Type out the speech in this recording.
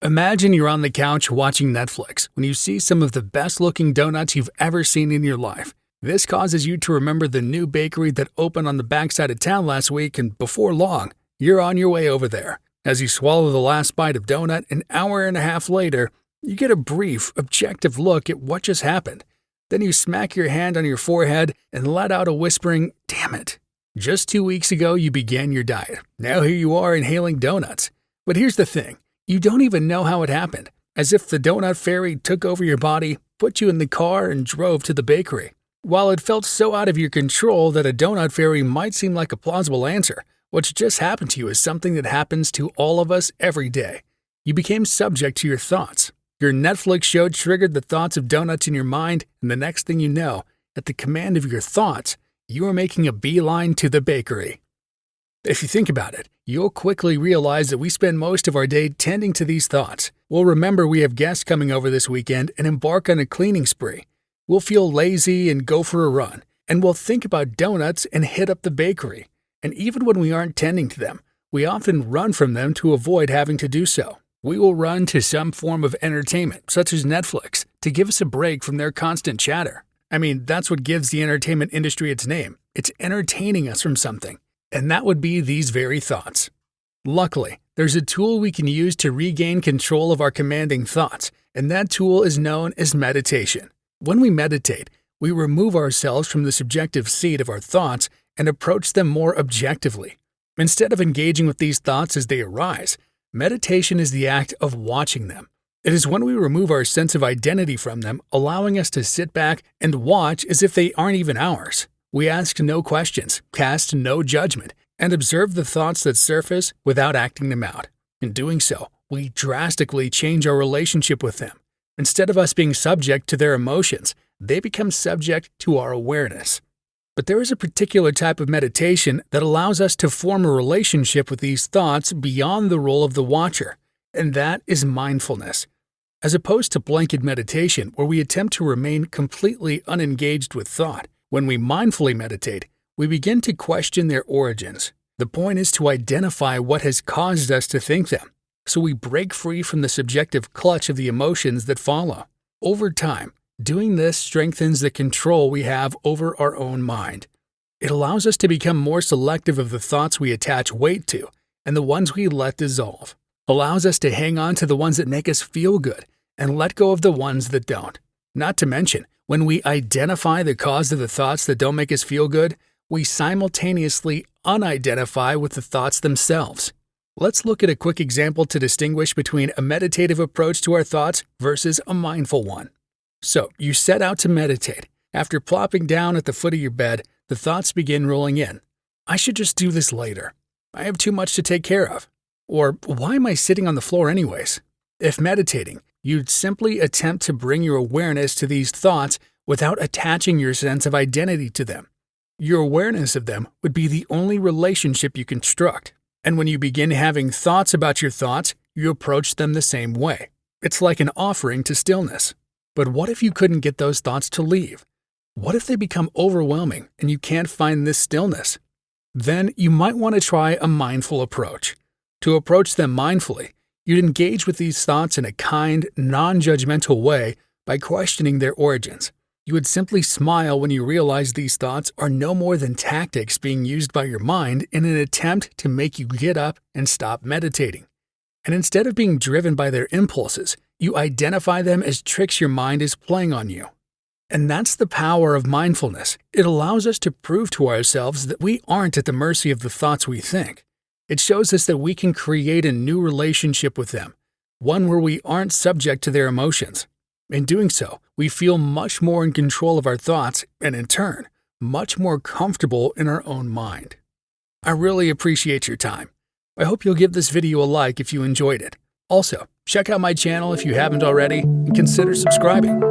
Imagine you're on the couch watching Netflix when you see some of the best-looking donuts you've ever seen in your life. This causes you to remember the new bakery that opened on the backside of town last week, and before long, you're on your way over there. As you swallow the last bite of donut, an hour and a half later, you get a brief, objective look at what just happened. Then you smack your hand on your forehead and let out a whispering, "Damn it." Just 2 weeks ago, you began your diet. Now here you are inhaling donuts. But here's the thing. You don't even know how it happened, as if the donut fairy took over your body, put you in the car, and drove to the bakery. While it felt so out of your control that a donut fairy might seem like a plausible answer, what's just happened to you is something that happens to all of us every day. You became subject to your thoughts. Your Netflix show triggered the thoughts of donuts in your mind, and the next thing you know, at the command of your thoughts, you are making a beeline to the bakery. If you think about it, you'll quickly realize that we spend most of our day tending to these thoughts. We'll remember we have guests coming over this weekend and embark on a cleaning spree. We'll feel lazy and go for a run, and we'll think about donuts and hit up the bakery. And even when we aren't tending to them, we often run from them to avoid having to do so. We will run to some form of entertainment, such as Netflix, to give us a break from their constant chatter. I mean, that's what gives the entertainment industry its name. It's entertaining us from something. And that would be these very thoughts. Luckily, there's a tool we can use to regain control of our commanding thoughts, and that tool is known as meditation. When we meditate, we remove ourselves from the subjective seat of our thoughts and approach them more objectively. Instead of engaging with these thoughts as they arise, meditation is the act of watching them. It is when we remove our sense of identity from them, allowing us to sit back and watch as if they aren't even ours. We ask no questions, cast no judgment, and observe the thoughts that surface without acting them out. In doing so, we drastically change our relationship with them. Instead of us being subject to their emotions, they become subject to our awareness. But there is a particular type of meditation that allows us to form a relationship with these thoughts beyond the role of the watcher, and that is mindfulness. As opposed to blanket meditation, where we attempt to remain completely unengaged with thought, when we mindfully meditate, we begin to question their origins. The point is to identify what has caused us to think them, so we break free from the subjective clutch of the emotions that follow. Over time, doing this strengthens the control we have over our own mind. It allows us to become more selective of the thoughts we attach weight to and the ones we let dissolve. Allows us to hang on to the ones that make us feel good and let go of the ones that don't. Not to mention, when we identify the cause of the thoughts that don't make us feel good, we simultaneously unidentify with the thoughts themselves. Let's look at a quick example to distinguish between a meditative approach to our thoughts versus a mindful one. So, you set out to meditate. After plopping down at the foot of your bed, the thoughts begin rolling in. I should just do this later. I have too much to take care of. Or, why am I sitting on the floor anyways? If meditating, you'd simply attempt to bring your awareness to these thoughts without attaching your sense of identity to them. Your awareness of them would be the only relationship you construct. And when you begin having thoughts about your thoughts, you approach them the same way. It's like an offering to stillness. But what if you couldn't get those thoughts to leave? What if they become overwhelming and you can't find this stillness? Then you might want to try a mindful approach. To approach them mindfully, you'd engage with these thoughts in a kind, non-judgmental way by questioning their origins. You would simply smile when you realize these thoughts are no more than tactics being used by your mind in an attempt to make you get up and stop meditating. And instead of being driven by their impulses, you identify them as tricks your mind is playing on you. And that's the power of mindfulness. It allows us to prove to ourselves that we aren't at the mercy of the thoughts we think. It shows us that we can create a new relationship with them, one where we aren't subject to their emotions. In doing so, we feel much more in control of our thoughts and, in turn, much more comfortable in our own mind. I really appreciate your time. I hope you'll give this video a like if you enjoyed it. Also, check out my channel if you haven't already, and consider subscribing.